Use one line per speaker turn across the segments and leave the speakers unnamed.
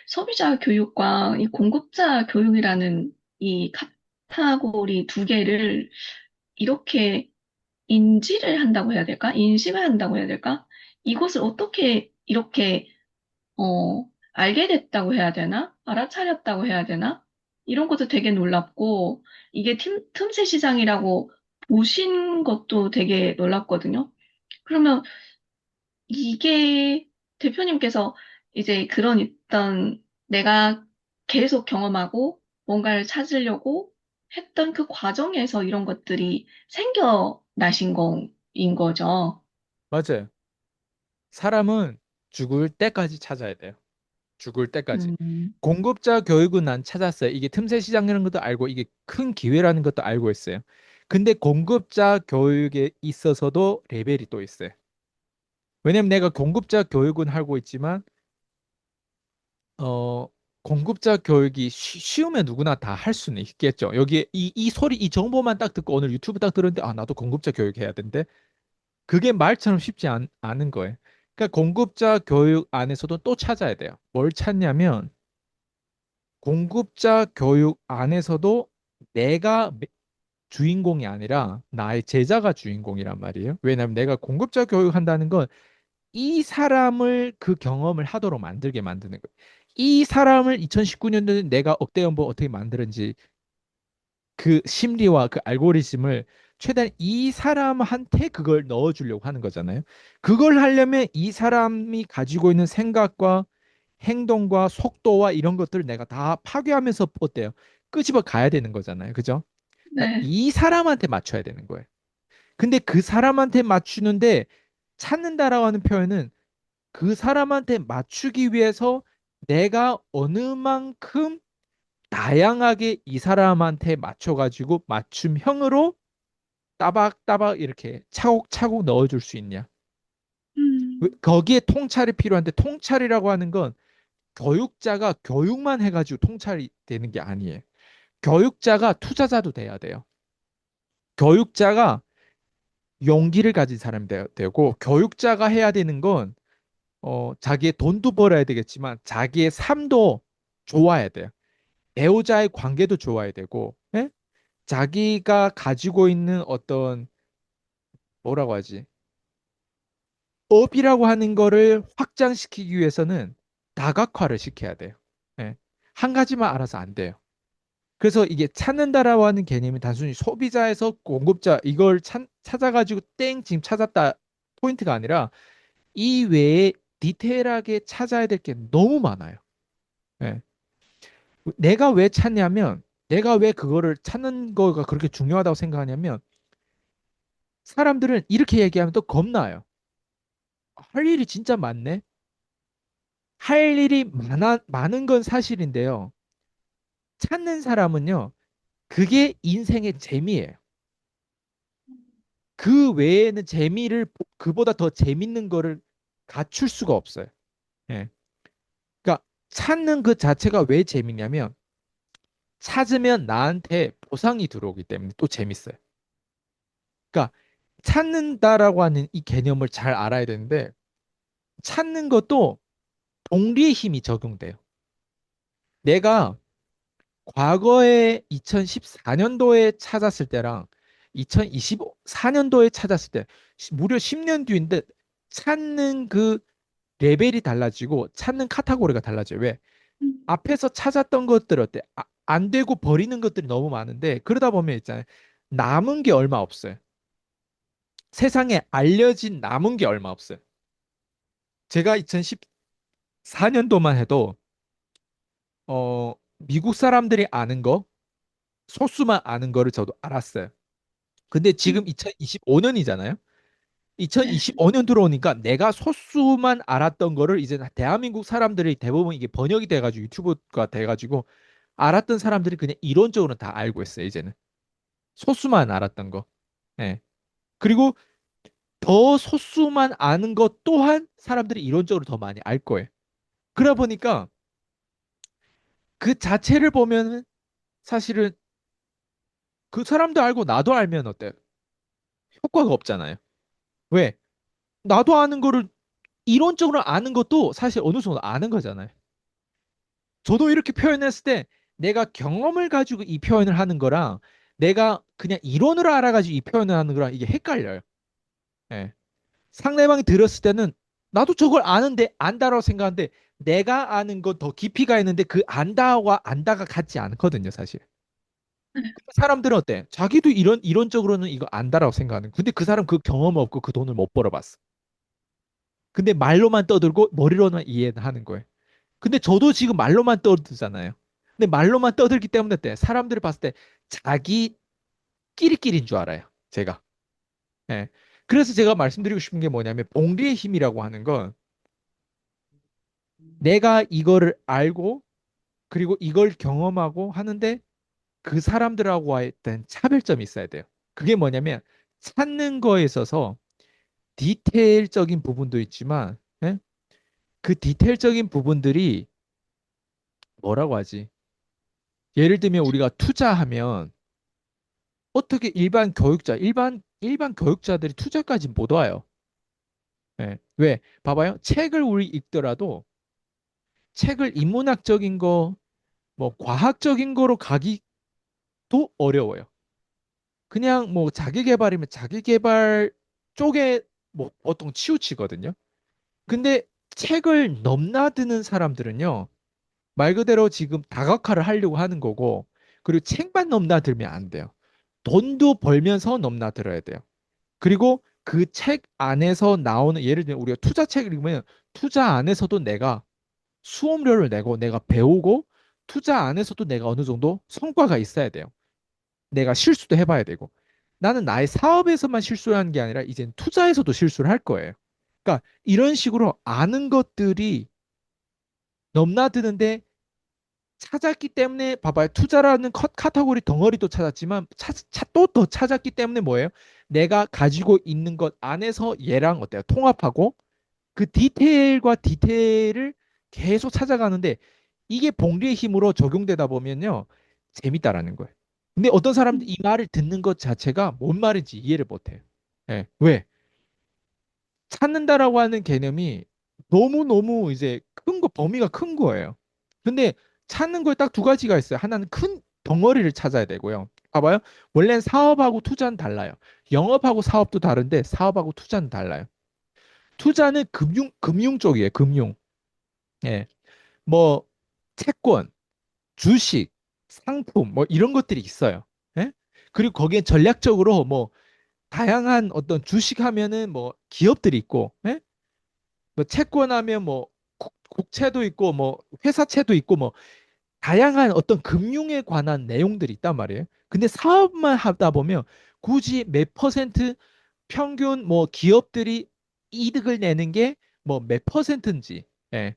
소비자 교육과 이 공급자 교육이라는 이 카테고리 두 개를 이렇게 인지를 한다고 해야 될까? 인식을 한다고 해야 될까? 이것을 어떻게 이렇게, 알게 됐다고 해야 되나? 알아차렸다고 해야 되나? 이런 것도 되게 놀랍고, 이게 틈새 시장이라고 보신 것도 되게 놀랍거든요. 그러면 이게 대표님께서 이제 그런 있던 내가 계속 경험하고 뭔가를 찾으려고 했던 그 과정에서 이런 것들이 생겨나신 거인 거죠.
맞아요. 사람은 죽을 때까지 찾아야 돼요. 죽을 때까지.
음,
공급자 교육은 난 찾았어요. 이게 틈새 시장이라는 것도 알고 이게 큰 기회라는 것도 알고 있어요. 근데 공급자 교육에 있어서도 레벨이 또 있어요. 왜냐면 내가 공급자 교육은 하고 있지만 어 공급자 교육이 쉬우면 누구나 다 할 수는 있겠죠. 여기에 이 소리 이 정보만 딱 듣고 오늘 유튜브 딱 들었는데 아 나도 공급자 교육 해야 된대. 그게 말처럼 쉽지 않은 거예요. 그러니까 공급자 교육 안에서도 또 찾아야 돼요. 뭘 찾냐면 공급자 교육 안에서도 내가 주인공이 아니라 나의 제자가 주인공이란 말이에요. 왜냐하면 내가 공급자 교육한다는 건 이 사람을 그 경험을 하도록 만들게 만드는 거예요. 이 사람을 2019년도에 내가 억대 연봉 어떻게 만드는지 그 심리와 그 알고리즘을 최대한 이 사람한테 그걸 넣어주려고 하는 거잖아요. 그걸 하려면 이 사람이 가지고 있는 생각과 행동과 속도와 이런 것들을 내가 다 파괴하면서 어때요? 끄집어 가야 되는 거잖아요. 그죠? 그러니까
네.
이 사람한테 맞춰야 되는 거예요. 근데 그 사람한테 맞추는데 찾는다라고 하는 표현은 그 사람한테 맞추기 위해서 내가 어느 만큼 다양하게 이 사람한테 맞춰가지고 맞춤형으로 따박따박 이렇게 차곡차곡 넣어줄 수 있냐.
음,
거기에 통찰이 필요한데 통찰이라고 하는 건 교육자가 교육만 해가지고 통찰이 되는 게 아니에요. 교육자가 투자자도 돼야 돼요. 교육자가 용기를 가진 사람이 되고 교육자가 해야 되는 건 자기의 돈도 벌어야 되겠지만 자기의 삶도 좋아야 돼요. 배우자의 관계도 좋아야 되고 예? 자기가 가지고 있는 어떤 뭐라고 하지? 업이라고 하는 거를 확장시키기 위해서는 다각화를 시켜야 돼요. 예. 한 가지만 알아서 안 돼요. 그래서 이게 찾는다라고 하는 개념이 단순히 소비자에서 공급자 이걸 찾아가지고 땡 지금 찾았다 포인트가 아니라 이 외에 디테일하게 찾아야 될 게 너무 많아요. 예. 내가 왜 찾냐면 내가 왜 그거를 찾는 거가 그렇게 중요하다고 생각하냐면 사람들은 이렇게 얘기하면 또 겁나요. 할 일이 진짜 많네. 할 일이 많은 건 사실인데요. 찾는 사람은요, 그게 인생의 재미예요. 그 외에는 그보다 더 재밌는 거를 갖출 수가 없어요. 예. 그러니까 찾는 그 자체가 왜 재밌냐면 찾으면 나한테 보상이 들어오기 때문에 또 재밌어요. 그러니까 찾는다라고 하는 이 개념을 잘 알아야 되는데 찾는 것도 동리의 힘이 적용돼요. 내가 과거에 2014년도에 찾았을 때랑 2024년도에 찾았을 때 무려 10년 뒤인데 찾는 그 레벨이 달라지고 찾는 카테고리가 달라져요. 왜?
음,
앞에서 찾았던 것들 어때? 안 되고 버리는 것들이 너무 많은데 그러다 보면 있잖아요. 남은 게 얼마 없어요. 세상에 알려진 남은 게 얼마 없어요. 제가 2014년도만 해도 미국 사람들이 아는 거 소수만 아는 거를 저도 알았어요. 근데 지금 2025년이잖아요.
네.
2025년 들어오니까 내가 소수만 알았던 거를 이제 대한민국 사람들이 대부분 이게 번역이 돼가지고 유튜브가 돼가지고 알았던 사람들이 그냥 이론적으로 다 알고 있어요, 이제는. 소수만 알았던 거. 예. 그리고 더 소수만 아는 것 또한 사람들이 이론적으로 더 많이 알 거예요. 그러다 보니까 그 자체를 보면 사실은 그 사람도 알고 나도 알면 어때요? 효과가 없잖아요. 왜? 나도 아는 거를 이론적으로 아는 것도 사실 어느 정도 아는 거잖아요. 저도 이렇게 표현했을 때 내가 경험을 가지고 이 표현을 하는 거랑 내가 그냥 이론으로 알아가지고 이 표현을 하는 거랑 이게 헷갈려요. 예. 상대방이 들었을 때는 나도 저걸 아는데 안다라고 생각하는데 내가 아는 건 더 깊이가 있는데 그 안다와 안다가 같지 않거든요, 사실.
네.
사람들은 어때? 자기도 이론적으로는 이거 안다라고 생각하는. 근데 그 사람 그 경험 없고 그 돈을 못 벌어봤어. 근데 말로만 떠들고 머리로만 이해하는 거예요. 근데 저도 지금 말로만 떠들잖아요. 근데 말로만 떠들기 때문에 어때? 사람들이 봤을 때 자기 끼리끼리인 줄 알아요. 제가. 예. 그래서 제가 말씀드리고 싶은 게 뭐냐면 봉리의 힘이라고 하는 건 내가 이거를 알고 그리고 이걸 경험하고 하는데 그 사람들하고의 어떤 차별점이 있어야 돼요. 그게 뭐냐면 찾는 거에 있어서 디테일적인 부분도 있지만 예? 그 디테일적인 부분들이 뭐라고 하지? 예를 들면 우리가 투자하면 어떻게 일반 교육자들이 투자까지 못 와요. 예. 왜? 봐봐요. 책을 우리 읽더라도 책을 인문학적인 거, 뭐 과학적인 거로 가기도 어려워요. 그냥 뭐 자기 개발이면 자기 개발 쪽에 뭐 보통 치우치거든요. 근데 책을 넘나드는 사람들은요, 말 그대로 지금 다각화를 하려고 하는 거고, 그리고 책만 넘나들면 안 돼요. 돈도 벌면서 넘나들어야 돼요. 그리고 그 책 안에서 나오는, 예를 들면 우리가 투자책을 읽으면 투자 안에서도 내가 수업료를 내고 내가 배우고 투자 안에서도 내가 어느 정도 성과가 있어야 돼요. 내가 실수도 해봐야 되고. 나는 나의 사업에서만 실수를 하는 게 아니라 이젠 투자에서도 실수를 할 거예요. 그러니까 이런 식으로 아는 것들이 넘나드는데 찾았기 때문에 봐봐요. 투자라는 카테고리 덩어리도 찾았지만 또 더 찾았기 때문에 뭐예요? 내가 가지고 있는 것 안에서 얘랑 어때요? 통합하고 그 디테일과 디테일을 계속 찾아가는데 이게 봉리의 힘으로 적용되다 보면요. 재밌다라는 거예요. 근데 어떤 사람들 이 말을 듣는 것 자체가 뭔 말인지 이해를 못해요. 예. 왜? 찾는다라고 하는 개념이 너무너무 이제 큰 거, 범위가 큰 거예요. 근데 찾는 거에 딱 두 가지가 있어요. 하나는 큰 덩어리를 찾아야 되고요. 봐봐요. 원래는 사업하고 투자는 달라요. 영업하고 사업도 다른데 사업하고 투자는 달라요. 투자는 금융 쪽이에요. 금융. 예. 뭐 채권, 주식, 상품 뭐 이런 것들이 있어요. 예? 그리고 거기에 전략적으로 뭐 다양한 어떤 주식 하면은 뭐 기업들이 있고, 예? 뭐 채권 하면 뭐 국채도 있고 뭐 회사채도 있고 뭐 다양한 어떤 금융에 관한 내용들이 있단 말이에요. 근데 사업만 하다 보면 굳이 몇 퍼센트 평균 뭐 기업들이 이득을 내는 게 뭐 몇 퍼센트인지 예.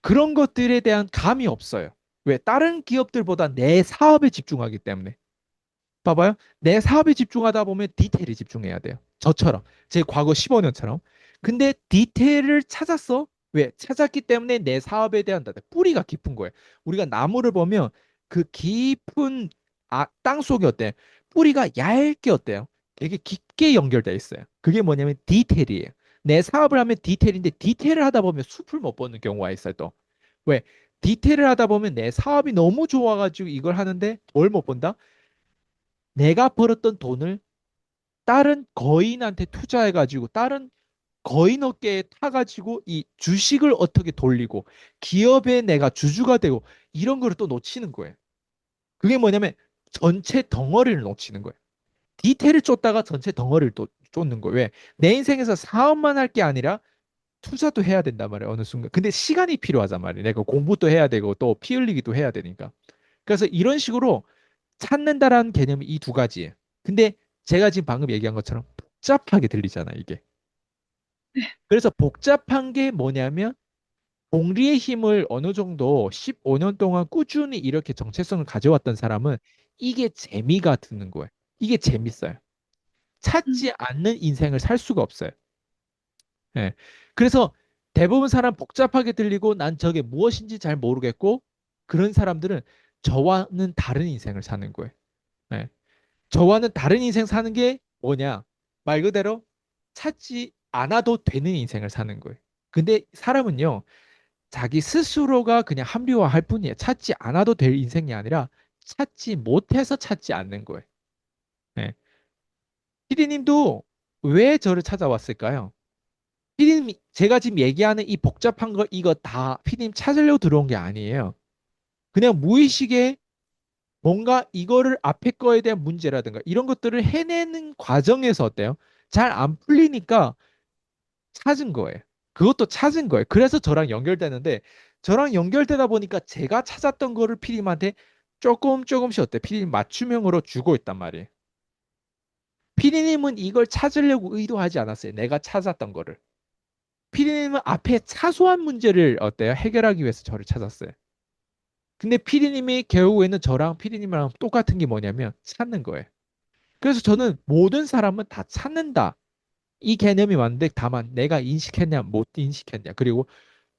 그런 것들에 대한 감이 없어요. 왜? 다른 기업들보다 내 사업에 집중하기 때문에. 봐봐요. 내 사업에 집중하다 보면 디테일에 집중해야 돼요. 저처럼. 제 과거 15년처럼. 근데 디테일을 찾았어. 왜? 찾았기 때문에 내 사업에 대한 뿌리가 깊은 거예요. 우리가 나무를 보면 그 깊은 땅 속에 어때? 뿌리가 얇게 어때요? 되게 깊게 연결돼 있어요. 그게 뭐냐면 디테일이에요. 내 사업을 하면 디테일인데 디테일을 하다 보면 숲을 못 보는 경우가 있어요, 또. 왜? 디테일을 하다 보면 내 사업이 너무 좋아가지고 이걸 하는데 뭘 못 본다? 내가 벌었던 돈을 다른 거인한테 투자해가지고 다른 거인 어깨에 타가지고 이 주식을 어떻게 돌리고 기업에 내가 주주가 되고 이런 거를 또 놓치는 거예요. 그게 뭐냐면 전체 덩어리를 놓치는 거예요. 디테일을 쫓다가 전체 덩어리를 또 쫓는 거예요. 왜? 내 인생에서 사업만 할 게 아니라 투자도 해야 된단 말이에요. 어느 순간. 근데 시간이 필요하단 말이에요. 내가 공부도 해야 되고 또 피 흘리기도 해야 되니까. 그래서 이런 식으로 찾는다라는 개념이 이 두 가지예요. 근데 제가 지금 방금 얘기한 것처럼 복잡하게 들리잖아, 이게. 그래서 복잡한 게 뭐냐면 복리의 힘을 어느 정도 15년 동안 꾸준히 이렇게 정체성을 가져왔던 사람은 이게 재미가 드는 거예요. 이게 재밌어요.
음.
찾지 않는 인생을 살 수가 없어요. 예. 그래서 대부분 사람 복잡하게 들리고 난 저게 무엇인지 잘 모르겠고 그런 사람들은 저와는 다른 인생을 사는 거예요. 예. 저와는 다른 인생 사는 게 뭐냐? 말 그대로 찾지 않아도 되는 인생을 사는 거예요. 근데 사람은요, 자기 스스로가 그냥 합리화할 뿐이에요. 찾지 않아도 될 인생이 아니라 찾지 못해서 찾지 않는 거예요. 네. 피디님도 왜 저를 찾아왔을까요? 피디님, 제가 지금 얘기하는 이 복잡한 거 이거 다 피디님 찾으려고 들어온 게 아니에요. 그냥 무의식에 뭔가 이거를 앞에 거에 대한 문제라든가 이런 것들을 해내는 과정에서 어때요? 잘 안 풀리니까 찾은 거예요. 그것도 찾은 거예요. 그래서 저랑 연결되는데 저랑 연결되다 보니까 제가 찾았던 거를 피디님한테 조금 조금씩 어때? 피디님 맞춤형으로 주고 있단 말이에요. 피디님은 이걸 찾으려고 의도하지 않았어요. 내가 찾았던 거를. 피디님은 앞에 사소한 문제를 어때요? 해결하기 위해서 저를 찾았어요. 근데 피디님이 결국에는 저랑 피디님이랑 똑같은 게 뭐냐면 찾는 거예요. 그래서 저는 모든 사람은 다 찾는다. 이 개념이 맞는데 다만 내가 인식했냐 못 인식했냐. 그리고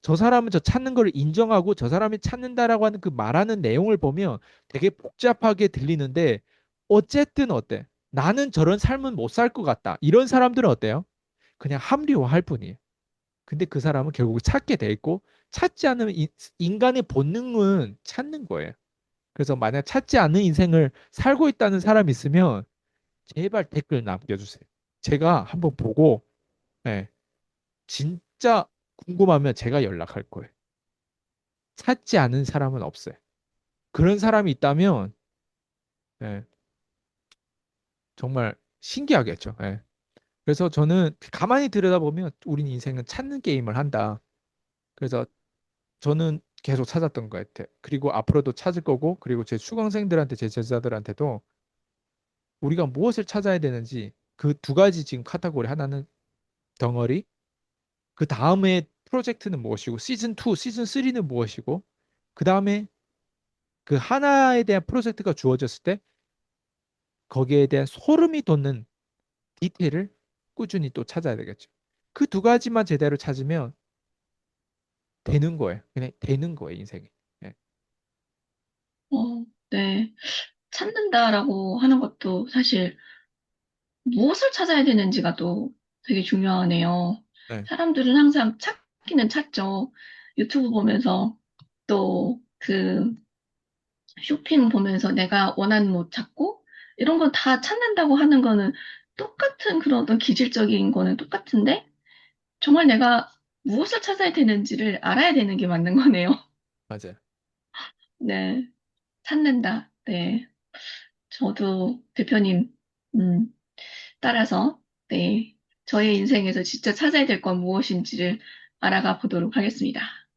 저 사람은 저 찾는 걸 인정하고 저 사람이 찾는다라고 하는 그 말하는 내용을 보면 되게 복잡하게 들리는데 어쨌든 어때? 나는 저런 삶은 못 살 것 같다. 이런 사람들은 어때요? 그냥 합리화할 뿐이에요. 근데 그 사람은 결국 찾게 돼 있고 찾지 않으면 인간의 본능은 찾는 거예요. 그래서 만약 찾지 않는 인생을 살고 있다는 사람이 있으면 제발 댓글 남겨주세요. 제가 한번 보고 예, 진짜 궁금하면 제가 연락할 거예요. 찾지 않은 사람은 없어요. 그런 사람이 있다면 예, 정말 신기하겠죠. 예. 그래서 저는 가만히 들여다보면 우리 인생은 찾는 게임을 한다. 그래서 저는 계속 찾았던 것 같아요. 그리고 앞으로도 찾을 거고, 그리고 제 수강생들한테, 제 제자들한테도 우리가 무엇을 찾아야 되는지 그 두 가지 지금 카테고리 하나는 덩어리, 그 다음에 프로젝트는 무엇이고, 시즌 2, 시즌 3는 무엇이고, 그 다음에 그 하나에 대한 프로젝트가 주어졌을 때 거기에 대한 소름이 돋는 디테일을 꾸준히 또 찾아야 되겠죠. 그 두 가지만 제대로 찾으면 되는 거예요. 그냥 되는 거예요, 인생이. 예.
네. 찾는다라고 하는 것도 사실 무엇을 찾아야 되는지가 또 되게 중요하네요.
네,
사람들은 항상 찾기는 찾죠. 유튜브 보면서 또 그 쇼핑 보면서 내가 원하는 옷 찾고 이런 거 다 찾는다고 하는 거는 똑같은 그런 어떤 기질적인 거는 똑같은데 정말 내가 무엇을 찾아야 되는지를 알아야 되는 게 맞는 거네요.
맞아요.
네. 찾는다. 네. 저도 대표님, 음, 따라서, 네. 저의 인생에서 진짜 찾아야 될 건 무엇인지를 알아가 보도록 하겠습니다.